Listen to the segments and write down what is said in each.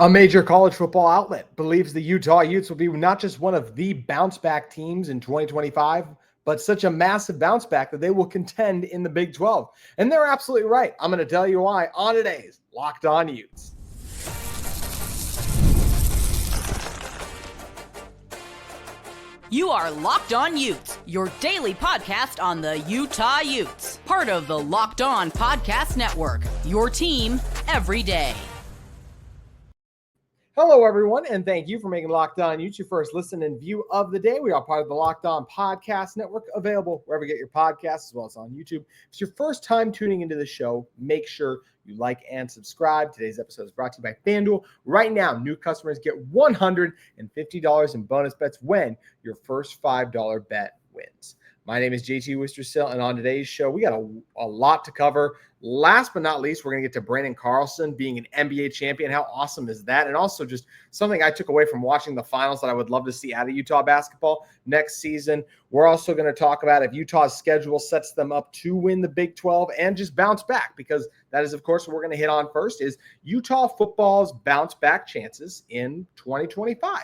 A major college football outlet believes the Utah Utes will be not just one of the bounce back teams in 2025, but such a massive bounce back that they will contend in the Big 12. And they're absolutely right. I'm going to tell you why on today's Locked On Utes. You are Locked On Utes, your daily podcast on the Utah Utes. Part of the Locked On Podcast Network, your team every day. Hello, everyone, and thank you for making Locked On Utes your first listen and view of the day. We are part of the Locked On Podcast Network, available wherever you get your podcasts, as well as on YouTube. If it's your first time tuning into the show, make sure you like and subscribe. Today's episode is brought to you by FanDuel. Right now, new customers get $150 in bonus bets when your first $5 bet wins. My name is JT Wistrcill, and on today's show, we got a lot to cover. Last but not least, we're going to get to Brennan Carlson being an NBA champion. How awesome is that? And also just something I took away from watching the finals that I would love to see out of Utah basketball next season. We're also going to talk about if Utah's schedule sets them up to win the Big 12 and just bounce back, because that is, of course, what we're going to hit on first is Utah football's bounce back chances in 2025.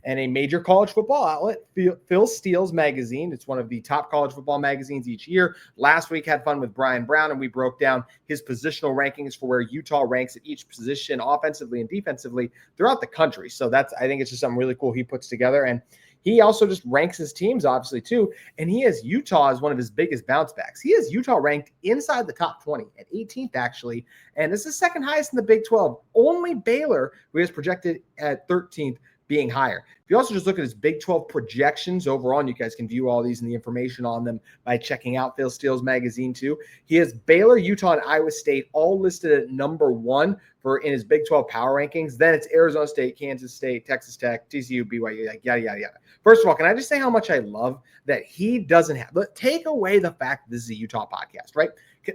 And a major college football outlet, Phil Steele's magazine. It's one of the top college football magazines each year. Last week had fun with Brian Brown, and we broke down his positional rankings for where Utah ranks at each position, offensively and defensively, throughout the country. So I think it's just something really cool he puts together. And he also just ranks his teams, obviously, too. And he has Utah as one of his biggest bounce backs. He has Utah ranked inside the top 20 at 18th, actually. And this is second highest in the Big 12. Only Baylor, who is projected at 13th, being higher. If you also just look at his Big 12 projections overall, and you guys can view all these and the information on them by checking out Phil Steele's magazine too. He has Baylor, Utah, and Iowa State all listed at number one in his Big 12 power rankings. Then it's Arizona State, Kansas State, Texas Tech, TCU, BYU, yada, yada, yada. First of all, can I just say how much I love that he doesn't have, but take away the fact that this is a Utah podcast, right?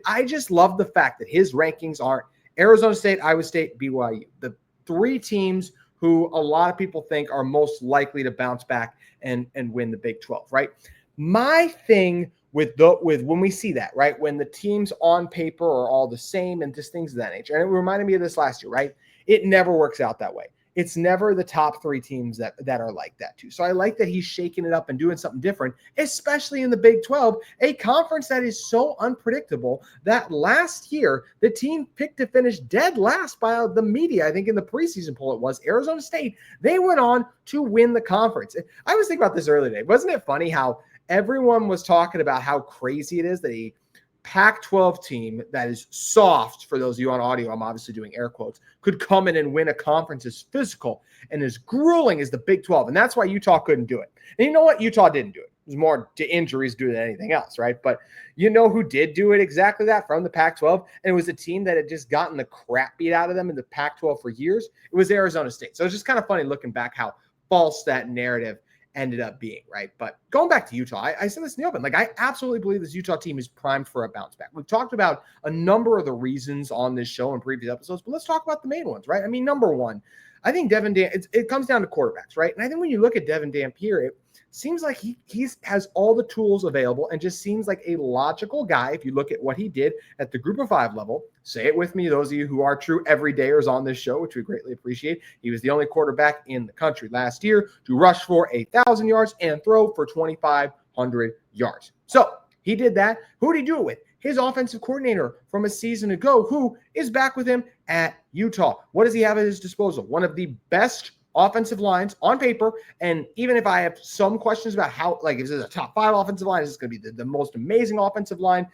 I just love the fact that his rankings aren't Arizona State, Iowa State, BYU, the three teams who a lot of people think are most likely to bounce back and win the Big 12, right? My thing with when we see that, right, when the teams on paper are all the same and just things of that nature, and it reminded me of this last year, right? It never works out that way. It's never the top three teams that are like that too. So I like that he's shaking it up and doing something different, especially in the Big 12, a conference that is so unpredictable that last year the team picked to finish dead last by the media. I think in the preseason poll it was Arizona State. They went on to win the conference. I was thinking about this earlier today. Wasn't it funny how everyone was talking about how crazy it is that a Pac-12 team that is soft, for those of you on audio, I'm obviously doing air quotes, could come in and win a conference as physical and as grueling as the Big 12. And that's why Utah couldn't do it. And you know what? Utah didn't do it. It was more to injuries due than anything else, right? But you know who did do it exactly that from the Pac-12? And it was a team that had just gotten the crap beat out of them in the Pac-12 for years. It was Arizona State. So it's just kind of funny looking back how false that narrative ended up being, right? But going back to Utah, I said this in the open. Like, I absolutely believe this Utah team is primed for a bounce back. We've talked about a number of the reasons on this show in previous episodes, but let's talk about the main ones, right? I mean, number one, I think Devon Dampier, it comes down to quarterbacks, right? And I think when you look at Devon Dampier, it seems like he has all the tools available and just seems like a logical guy. If you look at what he did at the group of five level, say it with me, those of you who are true everydayers on this show, which we greatly appreciate. He was the only quarterback in the country last year to rush for 1,000 yards and throw for 2,500 yards. So he did that. Who did he do it with? His offensive coordinator from a season ago, who is back with him at Utah. What does he have at his disposal? One of the best offensive lines on paper. And even if I have some questions about how, like, is this a top 5 offensive line? Is this going to be the most amazing offensive line?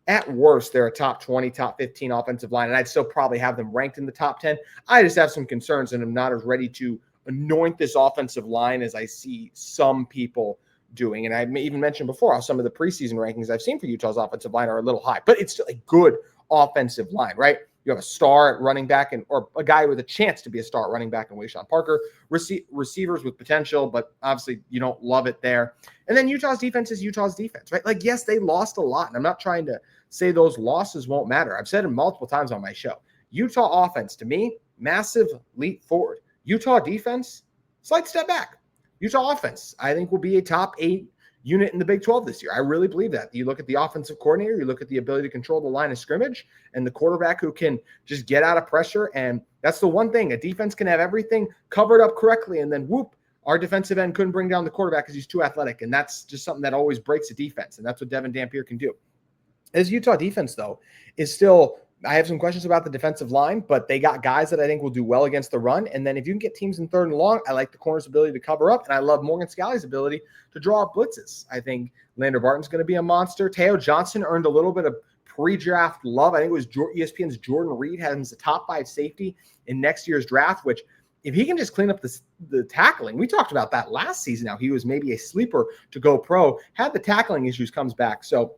At worst, they're a top 20, top 15 offensive line, and I'd still probably have them ranked in the top 10. I just have some concerns, and I'm not as ready to anoint this offensive line as I see some people doing. And I even mentioned before how some of the preseason rankings I've seen for Utah's offensive line are a little high, but it's still a good offensive line, right? You have a star at running back or a guy with a chance to be a star at running back in Wayshawn Parker, receivers with potential, but obviously you don't love it there. And then Utah's defense is Utah's defense, right? Like, yes, they lost a lot, and I'm not trying to say those losses won't matter. I've said it multiple times on my show. Utah offense, to me, massive leap forward. Utah defense, slight step back. Utah offense, I think, will be a top 8 unit in the Big 12 this year. I really believe that. You look at the offensive coordinator, you look at the ability to control the line of scrimmage, and the quarterback who can just get out of pressure. And that's the one thing. A defense can have everything covered up correctly, and then whoop, our defensive end couldn't bring down the quarterback because he's too athletic. And that's just something that always breaks a defense. And that's what Devon Dampier can do. This Utah defense, though, is still – I have some questions about the defensive line, but they got guys that I think will do well against the run. And then if you can get teams in third and long, I like the corner's ability to cover up. And I love Morgan Scalley's ability to draw up blitzes. I think Lander Barton's going to be a monster. Teo Johnson earned a little bit of pre-draft love. I think it was ESPN's Jordan Reed had him as a top 5 safety in next year's draft, which if he can just clean up the tackling, we talked about that last season. Now he was maybe a sleeper to go pro, had the tackling issues, comes back. So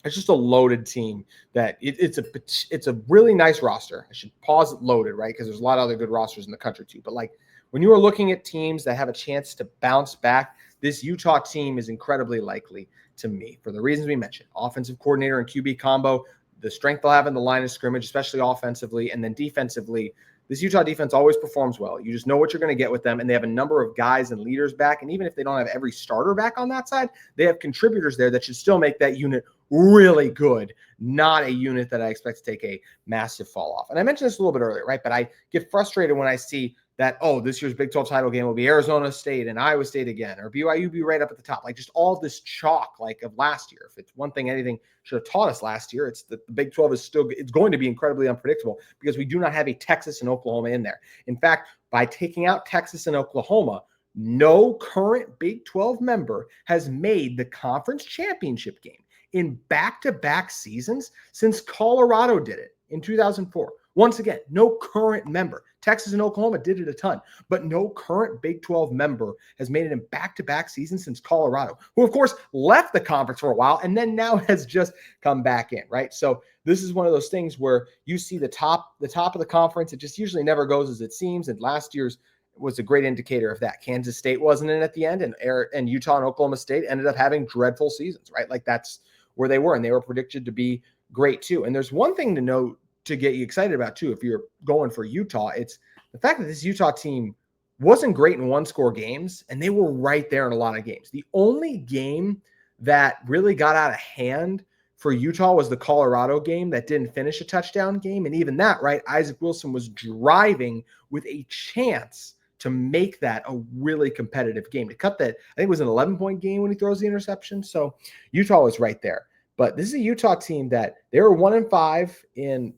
it's just a loaded team that it's a really nice roster. I should pause it loaded, right? Because there's a lot of other good rosters in the country too. But like when you are looking at teams that have a chance to bounce back, this Utah team is incredibly likely to me for the reasons we mentioned. Offensive coordinator and QB combo, the strength they'll have in the line of scrimmage, especially offensively, and then defensively. This Utah defense always performs well. You just know what you're going to get with them, and they have a number of guys and leaders back. And even if they don't have every starter back on that side, they have contributors there that should still make that unit really good, not a unit that I expect to take a massive fall off. And I mentioned this a little bit earlier, right? But I get frustrated when I see that, oh, this year's Big 12 title game will be Arizona State and Iowa State again, or BYU be right up at the top. Like just all this chalk like of last year. If it's one thing anything should have taught us last year, it's that the Big 12 is still, it's going to be incredibly unpredictable because we do not have a Texas and Oklahoma in there. In fact, by taking out Texas and Oklahoma, no current Big 12 member has made the conference championship game in back-to-back seasons since Colorado did it in 2004. Once again, no current member. Texas and Oklahoma did it a ton, but no current Big 12 member has made it in back-to-back seasons since Colorado, who, of course, left the conference for a while and then now has just come back in, right? So this is one of those things where you see the top of the conference. It just usually never goes as it seems, and last year's was a great indicator of that. Kansas State wasn't in at the end, and Utah and Oklahoma State ended up having dreadful seasons, right? Like that's where they were, and they were predicted to be great too. And there's one thing to note to get you excited about too, if you're going for Utah, it's the fact that this Utah team wasn't great in one-score games, and they were right there in a lot of games. The only game that really got out of hand for Utah was the Colorado game that didn't finish a touchdown game. And even that, right, Isaac Wilson was driving with a chance to make that a really competitive game. To cut that, I think it was an 11-point game when he throws the interception. So Utah was right there. But this is a Utah team that they were 1-5 in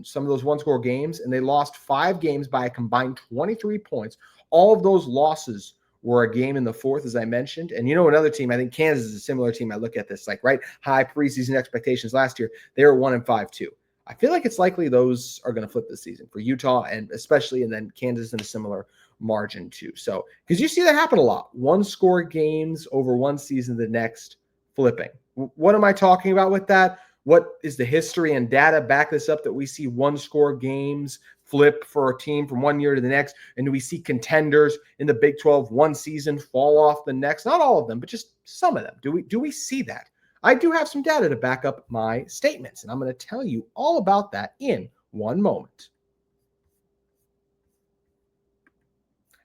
some of those one-score games, and they lost 5 games by a combined 23 points. All of those losses were a game in the fourth, as I mentioned. And you know, another team, I think Kansas is a similar team. I look at this like, right, high preseason expectations last year. They were 1-5 too. I feel like it's likely those are going to flip this season for Utah, and especially, and then Kansas in a similar margin too. So, because you see that happen a lot, one-score games over one season, the next flipping. What am I talking about with that? What is the history and data back this up that we see one-score games flip for a team from one year to the next? And do we see contenders in the Big 12 one season fall off the next? Not all of them, but just some of them. Do we see that? I do have some data to back up my statements, and I'm going to tell you all about that in one moment.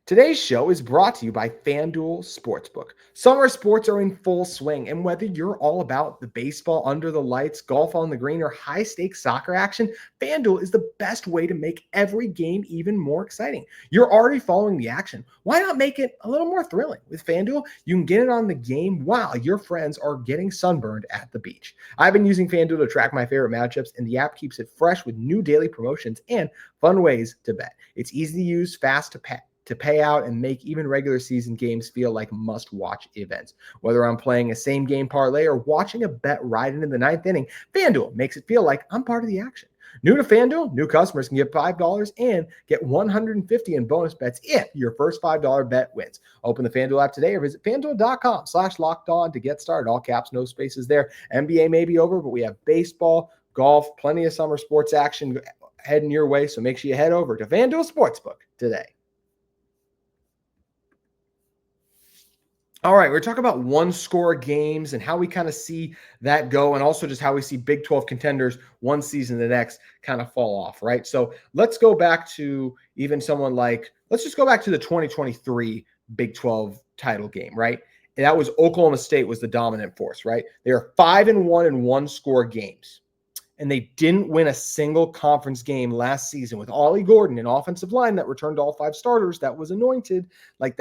Today's show is brought to you by FanDuel Sportsbook. Summer sports are in full swing, and whether you're all about the baseball under the lights, golf on the green, or high-stakes soccer action, FanDuel is the best way to make every game even more exciting. You're already following the action. Why not make it a little more thrilling? With FanDuel, you can get in on the game while your friends are getting sunburned at the beach. I've been using FanDuel to track my favorite matchups, and the app keeps it fresh with new daily promotions and fun ways to bet. It's easy to use, fast to pay out, and make even regular season games feel like must-watch events. Whether I'm playing a same-game parlay or watching a bet right into the ninth inning, FanDuel makes it feel like I'm part of the action. New to FanDuel, new customers can get $5 and get $150 in bonus bets if your first $5 bet wins. Open the FanDuel app today or visit FanDuel.com/lockedon to get started. All caps, no spaces there. NBA may be over, but we have baseball, golf, plenty of summer sports action heading your way, so make sure you head over to FanDuel Sportsbook today. All right, we're talking about one-score games and how we kind of see that go, and also just how we see Big 12 contenders one season to the next kind of fall off, right? So let's go back to even someone like, let's just go back to the 2023 Big 12 title game, right? And that was Oklahoma State was the dominant force, right? They are 5-1 in one-score games. And they didn't win a single conference game last season with Ollie Gordon, an offensive line that returned all 5 starters that was anointed. Like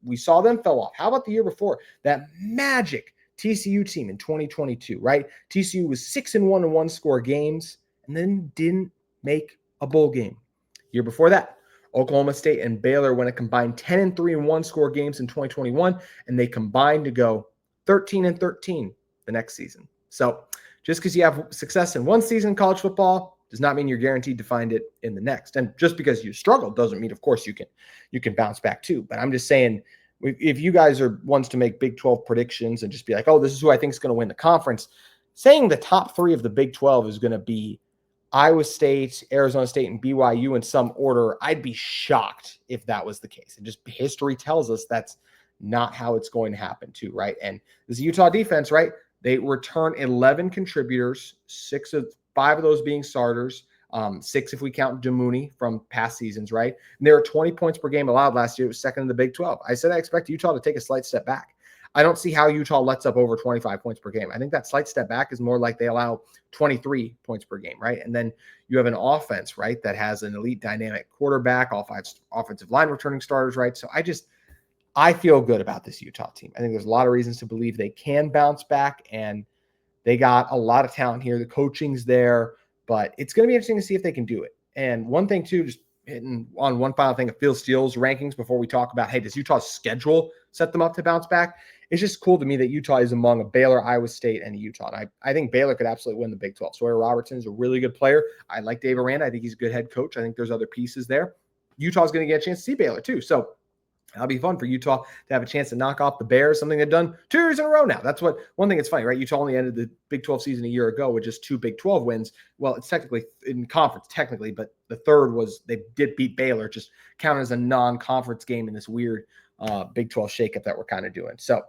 we saw them fell off. How about the year before? That magic TCU team in 2022, right? TCU was 6-1 in one-score games and then didn't make a bowl game. Year before that, Oklahoma State and Baylor went a combined 10-3 in one-score games in 2021, and they combined to go 13-13 the next season. So just because you have success in one season in college football does not mean you're guaranteed to find it in the next. And just because you struggled doesn't mean, of course, you can bounce back too. But I'm just saying, if you guys are ones to make Big 12 predictions and just be like, oh, this is who I think is going to win the conference, saying the top 3 of the Big 12 is going to be Iowa State, Arizona State, and BYU in some order, I'd be shocked if that was the case. And just history tells us that's not how it's going to happen too, right? And this Utah defense, right? They return 11 contributors, 5 of those being starters, 6 if we count Demooney from past seasons, right? And there were 20 points per game allowed last year. It was second in the Big 12. I said I expect Utah to take a slight step back. I don't see how Utah lets up over 25 points per game. I think that slight step back is more like they allow 23 points per game, right? And then you have an offense, right, that has an elite dynamic quarterback, all 5 offensive line returning starters, right? So I feel good about this Utah team. I think there's a lot of reasons to believe they can bounce back, and they got a lot of talent here. The coaching's there, but it's going to be interesting to see if they can do it. And one thing too, just hitting on one final thing of Phil Steele's rankings before we talk about, hey, does Utah's schedule set them up to bounce back? It's just cool to me that Utah is among a Baylor, Iowa State, and a Utah. And I think Baylor could absolutely win the Big 12. Sawyer Robertson is a really good player. I like Dave Aranda. I think he's a good head coach. I think there's other pieces there. Utah's going to get a chance to see Baylor too. So that'll be fun for Utah to have a chance to knock off the Bears, something they've done 2 years in a row now. That's one thing that's funny, right? Utah only ended the Big 12 season a year ago with just 2 Big 12 wins. Well, it's technically in conference, but the third was they did beat Baylor, just counted as a non-conference game in this weird Big 12 shakeup that we're kind of doing. So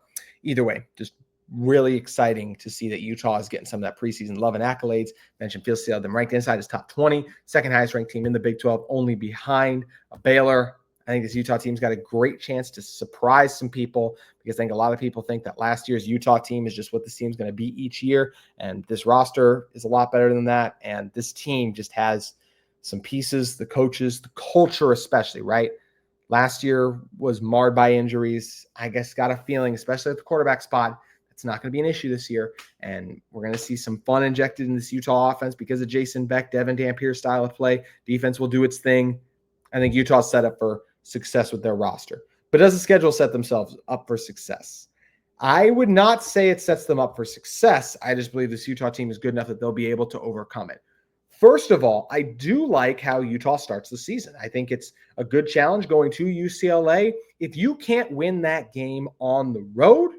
either way, just really exciting to see that Utah is getting some of that preseason love and accolades. Mentioned Phil Steele, them ranked inside his top 20, second highest ranked team in the Big 12, only behind Baylor. I think this Utah team's got a great chance to surprise some people, because I think a lot of people think that last year's Utah team is just what this team's going to be each year. And this roster is a lot better than that. And this team just has some pieces, the coaches, the culture especially, right? Last year was marred by injuries. I guess got a feeling, especially at the quarterback spot, it's not going to be an issue this year. And we're going to see some fun injected in this Utah offense because of Jason Beck, Devon Dampier style of play. Defense will do its thing. I think Utah's set up for success with their roster. But does the schedule set themselves up for success? I would not say it sets them up for success. I just believe this Utah team is good enough that they'll be able to overcome it. First of all, I do like how Utah starts the season. I think it's a good challenge going to UCLA. If you can't win that game on the road,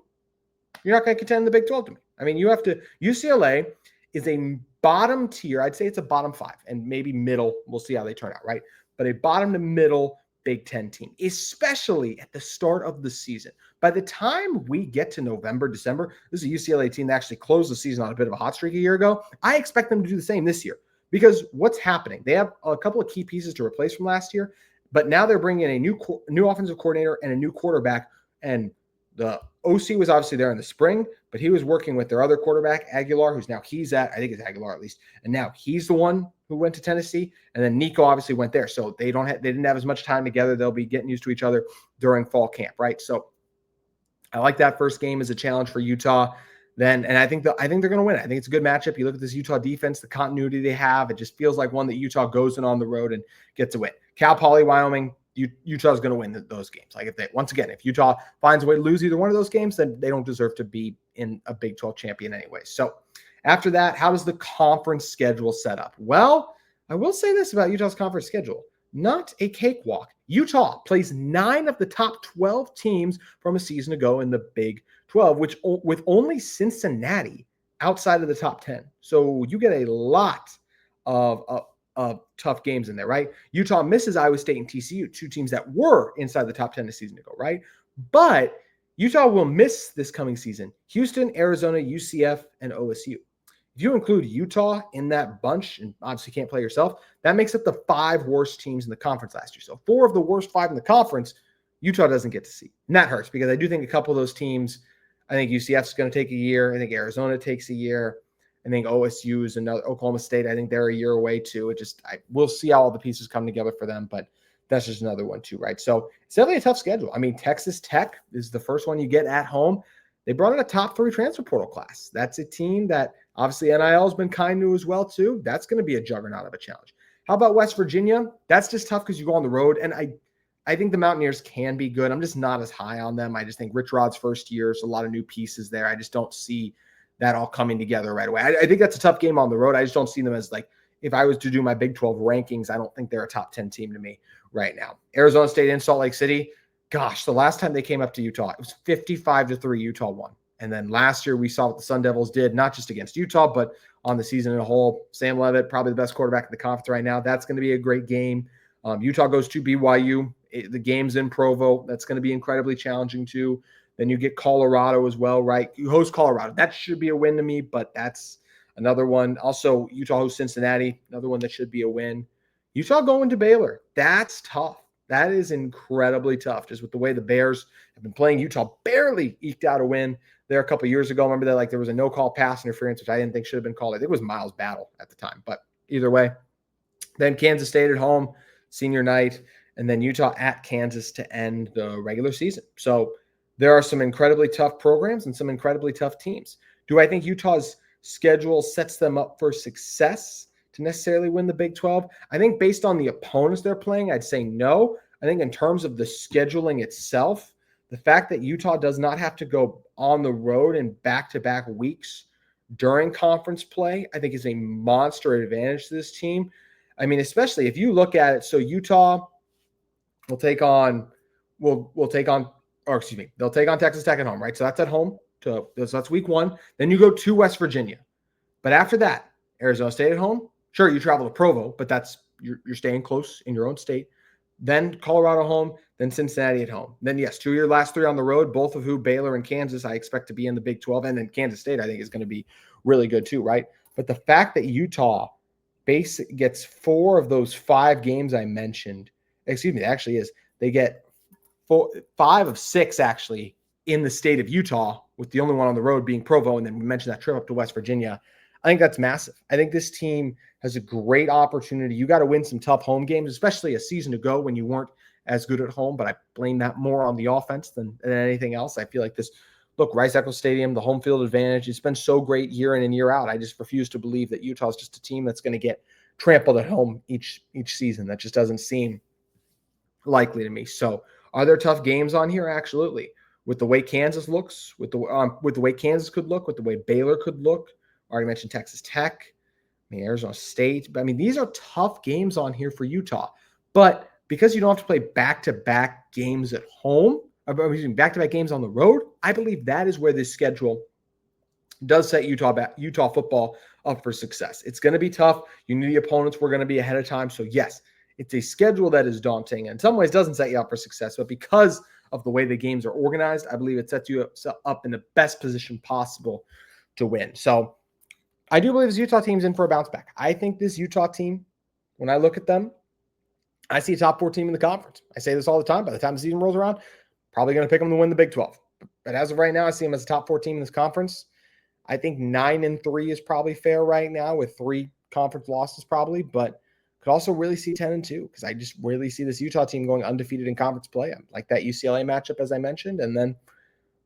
you're not going to contend in the Big 12 to me. I mean, UCLA is a bottom tier. I'd say it's a bottom 5 and maybe middle. We'll see how they turn out, right? But a bottom to middle Big 10 team, especially at the start of the season. By the time we get to November, December, this is a UCLA team that actually closed the season on a bit of a hot streak a year ago. I expect them to do the same this year, because what's happening? They have a couple of key pieces to replace from last year, but now they're bringing in a new offensive coordinator and a new quarterback. And the OC was obviously there in the spring, but he was working with their other quarterback, Aguilar, who's now I think it's Aguilar at least. And now he's the one who went to Tennessee. And then Nico obviously went there. So they didn't have as much time together. They'll be getting used to each other during fall camp, right? So I like that first game as a challenge for Utah. And I think they're going to win it. I think it's a good matchup. You look at this Utah defense, the continuity they have, it just feels like one that Utah goes in on the road and gets a win. Cal Poly, Wyoming, Utah's going to win those games. Like if Utah finds a way to lose either one of those games, then they don't deserve to be in a Big 12 champion anyway. So after that, how does the conference schedule set up? Well, I will say this about Utah's conference schedule. Not a cakewalk. Utah plays 9 of the top 12 teams from a season ago in the Big 12, with only Cincinnati outside of the top 10. So you get a lot of tough games in there, right? Utah misses Iowa State and TCU, 2 teams that were inside the top 10 a season ago, right? But Utah will miss this coming season Houston, Arizona, UCF, and OSU. If you include Utah in that bunch, and obviously can't play yourself, that makes up the 5 worst teams in the conference last year. So 4 of the worst 5 in the conference, Utah doesn't get to see. And that hurts because I do think a couple of those teams, I think UCF's going to take a year. I think Arizona takes a year. I think OSU is another. Oklahoma State, I think they're a year away too. We'll see how all the pieces come together for them, but that's just another one too, right? So it's definitely a tough schedule. I mean, Texas Tech is the first one you get at home. They brought in a top 3 transfer portal class. That's a team that obviously NIL has been kind to as well too. That's going to be a juggernaut of a challenge. How about West Virginia? That's just tough because you go on the road, and I think the Mountaineers can be good. I'm just not as high on them. I just think Rich Rod's first year, so a lot of new pieces there. I just don't see that all coming together right away. I think that's a tough game on the road. I just don't see them as like, if I was to do my Big 12 rankings, I don't think they're a top 10 team to me right now. Arizona State in Salt Lake City. Gosh, the last time they came up to Utah, it was 55-3. Utah won. And then last year we saw what the Sun Devils did, not just against Utah, but on the season as a whole. Sam Leavitt, probably the best quarterback in the conference right now. That's going to be a great game. Utah goes to BYU. The game's in Provo. That's going to be incredibly challenging too. Then you get Colorado as well, right? You host Colorado. That should be a win to me, but that's another one. Also, Utah hosts Cincinnati, another one that should be a win. Utah going to Baylor. That's tough. That is incredibly tough. Just with the way the Bears have been playing, Utah barely eked out a win there a couple of years ago. Remember that there was a no-call pass interference, which I didn't think should have been called. I think it was Miles Battle at the time. But either way, then Kansas State at home, senior night, and then Utah at Kansas to end the regular season. So there are some incredibly tough programs and some incredibly tough teams. Do I think Utah's schedule sets them up for success to necessarily win the Big 12? I think based on the opponents they're playing, I'd say no. I think in terms of the scheduling itself, the fact that Utah does not have to go on the road in back-to-back weeks during conference play, I think is a monster advantage to this team. I mean, especially if you look at it, so Utah will take on, they'll take on Texas Tech at home, right? So that's at home. So that's week 1. Then you go to West Virginia. But after that, Arizona State at home. Sure, you travel to Provo, but you're staying close in your own state. Then Colorado home, then Cincinnati at home. Then, yes, 2 of your last 3 on the road, both of who, Baylor and Kansas, I expect to be in the Big 12. And then Kansas State, I think, is going to be really good too, right? But the fact that Utah gets 4 of those 5 games I mentioned, actually is, they get 5 of 6 actually in the state of Utah, with the only one on the road being Provo. And then we mentioned that trip up to West Virginia. I think that's massive. I think this team has a great opportunity. You got to win some tough home games, especially a season ago when you weren't as good at home, but I blame that more on the offense than anything else. I feel like Rice-Eccles Stadium, the home field advantage, it's been so great year in and year out. I just refuse to believe that Utah is just a team that's going to get trampled at home each season. That just doesn't seem likely to me. So are there tough games on here? Absolutely. With the way Kansas looks, with the way Kansas could look, with the way Baylor could look. I already mentioned Texas Tech, Arizona State. But these are tough games on here for Utah. But because you don't have to play back-to-back games at home, back-to-back games on the road, I believe that is where this schedule does set Utah football up for success. It's going to be tough. You knew the opponents were going to be ahead of time. So, yes, it's a schedule that is daunting and in some ways doesn't set you up for success. But because of the way the games are organized, I believe it sets you up in the best position possible to win. So, I do believe this Utah team's in for a bounce back. I think this Utah team, when I look at them, I see a top 4 team in the conference. I say this all the time. By the time the season rolls around, probably going to pick them to win the Big 12. But as of right now, I see them as a top 4 team in this conference. I think 9-3 is probably fair right now with 3 conference losses probably, but could also really see 10-2 because I just really see this Utah team going undefeated in conference play. I like that UCLA matchup, as I mentioned. And then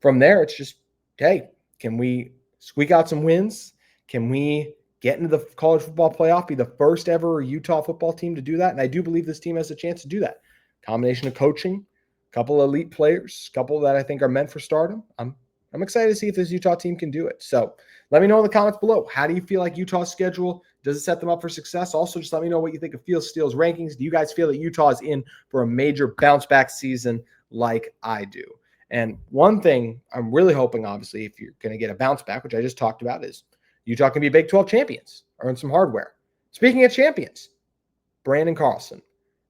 from there, it's just, hey, can we squeak out some wins? Can we get into the college football playoff, be the first ever Utah football team to do that? And I do believe this team has a chance to do that. Combination of coaching, a couple of elite players, a couple that I think are meant for stardom. I'm excited to see if this Utah team can do it. So let me know in the comments below. How do you feel like Utah's schedule? Does it set them up for success? Also, just let me know what you think of Field Steel's rankings. Do you guys feel that Utah is in for a major bounce back season like I do? And one thing I'm really hoping, obviously, if you're going to get a bounce back, which I just talked about, is Utah can be Big 12 champions, earn some hardware. Speaking of champions, Brandon Carlson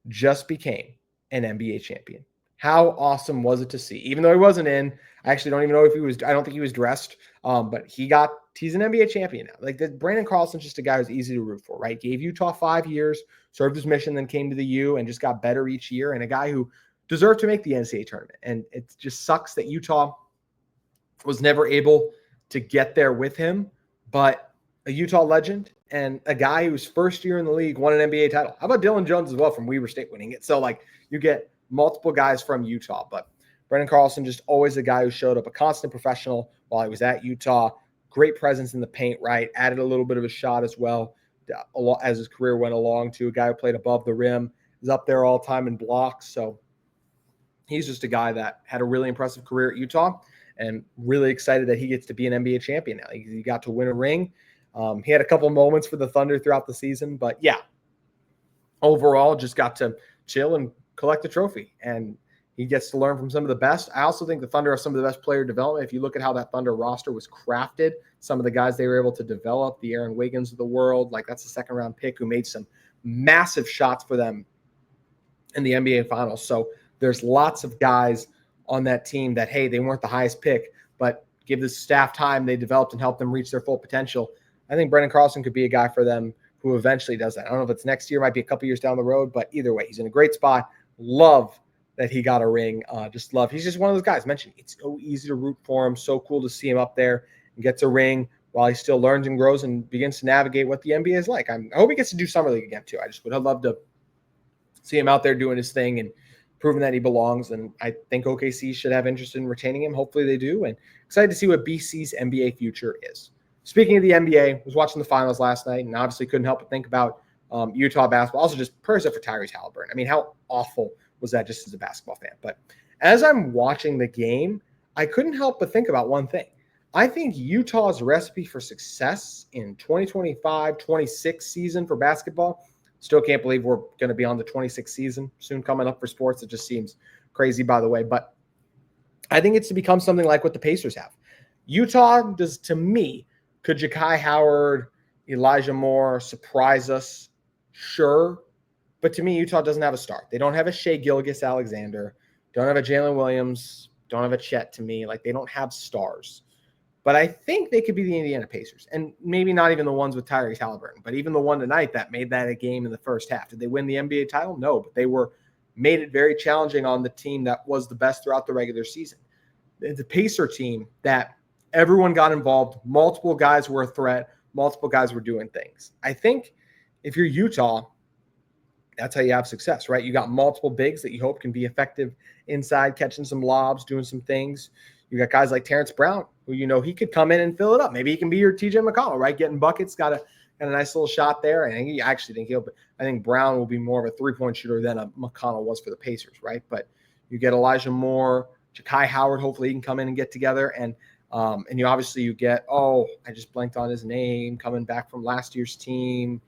just became an NBA champion. How awesome was it to see? Even though he wasn't in, I actually don't even know if he was, I don't think he was dressed, but he's an NBA champion now. Brandon Carlson's just a guy who's easy to root for, right? Gave Utah 5 years, served his mission, then came to the U and just got better each year. And a guy who deserve to make the NCAA tournament. And it just sucks that Utah was never able to get there with him, but a Utah legend and a guy whose first year in the league won an NBA title. How about Dylan Jones as well from Weber State winning it? So like you get multiple guys from Utah, but Brennan Carlson, just always a guy who showed up, a constant professional while he was at Utah. Great presence in the paint, right? Added a little bit of a shot as well as his career went along too. A guy who played above the rim, is up there all time in blocks. So he's just a guy that had a really impressive career at Utah, and really excited that he gets to be an NBA champion now. He got to win a ring. He had a couple moments for the Thunder throughout the season, but yeah, overall just got to chill and collect a trophy, and he gets to learn from some of the best. I also think the Thunder have some of the best player development. If you look at how that Thunder roster was crafted, some of the guys they were able to develop, the Aaron Wiggins of the world, like that's a second-round pick who made some massive shots for them in the NBA Finals. So there's lots of guys on that team that, hey, they weren't the highest pick, but give the staff time, they developed and helped them reach their full potential. I think Brennan Carlson could be a guy for them who eventually does that. I don't know if it's next year, might be a couple years down the road, but either way, he's in a great spot. Love that he got a ring. Just love. He's just one of those guys. Mentioned it's so easy to root for him. So cool to see him up there and gets a ring while he still learns and grows and begins to navigate what the NBA is like. I hope he gets to do summer league again too. I just would have loved to see him out there doing his thing and proving that he belongs. And I think OKC should have interest in retaining him. Hopefully they do. And excited to see what BC's NBA future is. Speaking of the NBA, was watching the finals last night and obviously couldn't help but think about Utah basketball. Also just prayers up for Tyrese Halliburton. I mean, how awful was that just as a basketball fan? But as I'm watching the game, I couldn't help but think about one thing. I think Utah's recipe for success in 2025-26 season for basketball, still can't believe we're going to be on the 26th season soon coming up for sports. It just seems crazy, by the way. But I think it's to become something like what the Pacers have. Utah does, to me, could Ja'Kai Howard, Elijah Moore surprise us? Sure. But to me, Utah doesn't have a star. They don't have a Shai Gilgeous-Alexander, don't have a Jalen Williams, don't have a Chet to me. Like, they don't have stars. But I think they could be the Indiana Pacers. And maybe not even the ones with Tyrese Halliburton, but even the one tonight that made that a game in the first half. Did they win the NBA title? No, but they made it very challenging on the team that was the best throughout the regular season. The Pacer team that everyone got involved, multiple guys were a threat, multiple guys were doing things. I think if you're Utah, that's how you have success, right? You got multiple bigs that you hope can be effective inside, catching some lobs, doing some things. You got guys like Terrence Brown, who he could come in and fill it up. Maybe he can be your TJ McConnell, right? Getting buckets, got a nice little shot there. And I think Brown will be more of a three-point shooter than a McConnell was for the Pacers, right? But you get Elijah Moore, Ja'Kai Howard. Hopefully he can come in and get together. And you get, I just blanked on his name, coming back from last year's team.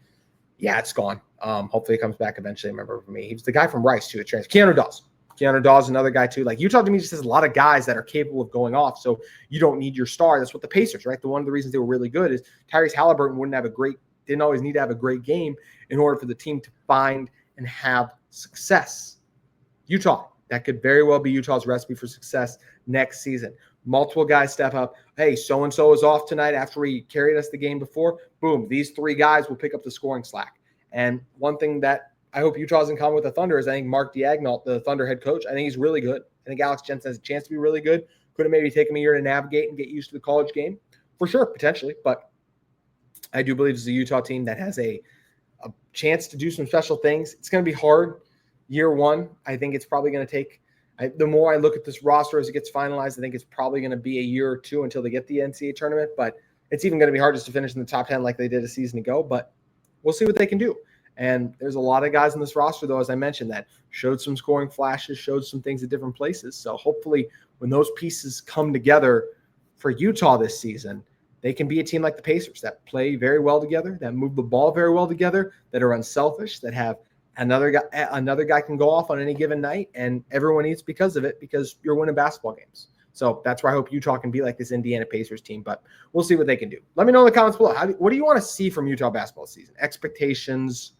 Yeah, it's gone. Hopefully he comes back eventually. Remember for me, he was the guy from Rice too. Keanu Dawes, another guy too. Like Utah to me just has a lot of guys that are capable of going off. So you don't need your star. That's what the Pacers, right? One of the reasons they were really good is Tyrese Halliburton didn't always need to have a great game in order for the team to find and have success. Utah, that could very well be Utah's recipe for success next season. Multiple guys step up. Hey, so-and-so is off tonight after he carried us the game before. Boom, these three guys will pick up the scoring slack. And one thing that I hope Utah's in common with the Thunder is I think Mark Diagonal, the Thunder head coach, I think he's really good. I think Alex Jensen has a chance to be really good. Could have maybe taken him a year to navigate and get used to the college game. For sure, potentially. But I do believe it's a Utah team that has a chance to do some special things. It's going to be hard year one. I think it's probably going to take the more I look at this roster as it gets finalized, I think it's probably going to be a year or two until they get the NCAA tournament. But it's even going to be hard just to finish in the top 10 like they did a season ago. But we'll see what they can do. And there's a lot of guys in this roster, though, as I mentioned, that showed some scoring flashes, showed some things at different places. So hopefully when those pieces come together for Utah this season, they can be a team like the Pacers that play very well together, that move the ball very well together, that are unselfish, that have another guy can go off on any given night, and everyone eats because of it because you're winning basketball games. So that's where I hope Utah can be like this Indiana Pacers team, but we'll see what they can do. Let me know in the comments below. What do you want to see from Utah basketball season? Expectations.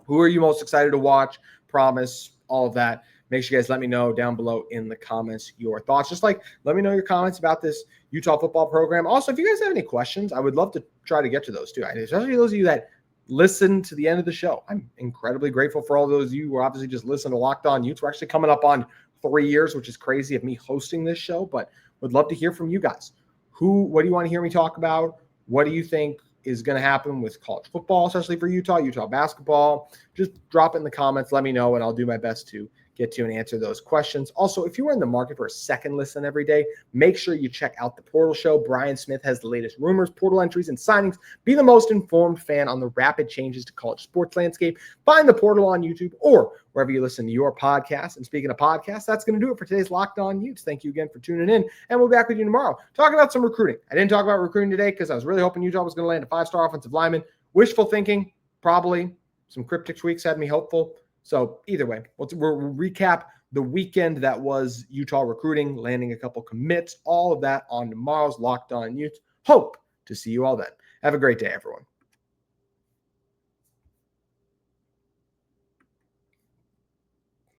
Who are you most excited to watch? Promise, all of that. Make sure you guys let me know down below in the comments your thoughts. Just like let me know your comments about this Utah football program. Also, if you guys have any questions, I would love to try to get to those too. Especially those of you that listen to the end of the show. I'm incredibly grateful for all those of you who obviously just listen to Locked On Utes. We're actually coming up on 3 years, which is crazy of me hosting this show, but would love to hear from you guys. What do you want to hear me talk about? What do you think is going to happen with college football, especially for Utah basketball? Just drop it in the comments. Let me know, and I'll do my best to get to and answer those questions. Also, if you are in the market for a second listen every day, make sure you check out the Portal Show. Brian Smith has the latest rumors, portal entries, and signings. Be the most informed fan on the rapid changes to college sports landscape. Find the Portal on YouTube or wherever you listen to your podcast. And speaking of podcasts, that's going to do it for today's Locked On Utes. Thank you again for tuning in, and we'll be back with you tomorrow talking about some recruiting. I didn't talk about recruiting today because I was really hoping Utah was going to land a 5-star offensive lineman. Wishful thinking, probably. Some cryptic tweaks had me hopeful. So either way, we'll recap the weekend that was Utah recruiting, landing a couple commits, all of that on tomorrow's Locked On Utes. Hope to see you all then. Have a great day, everyone.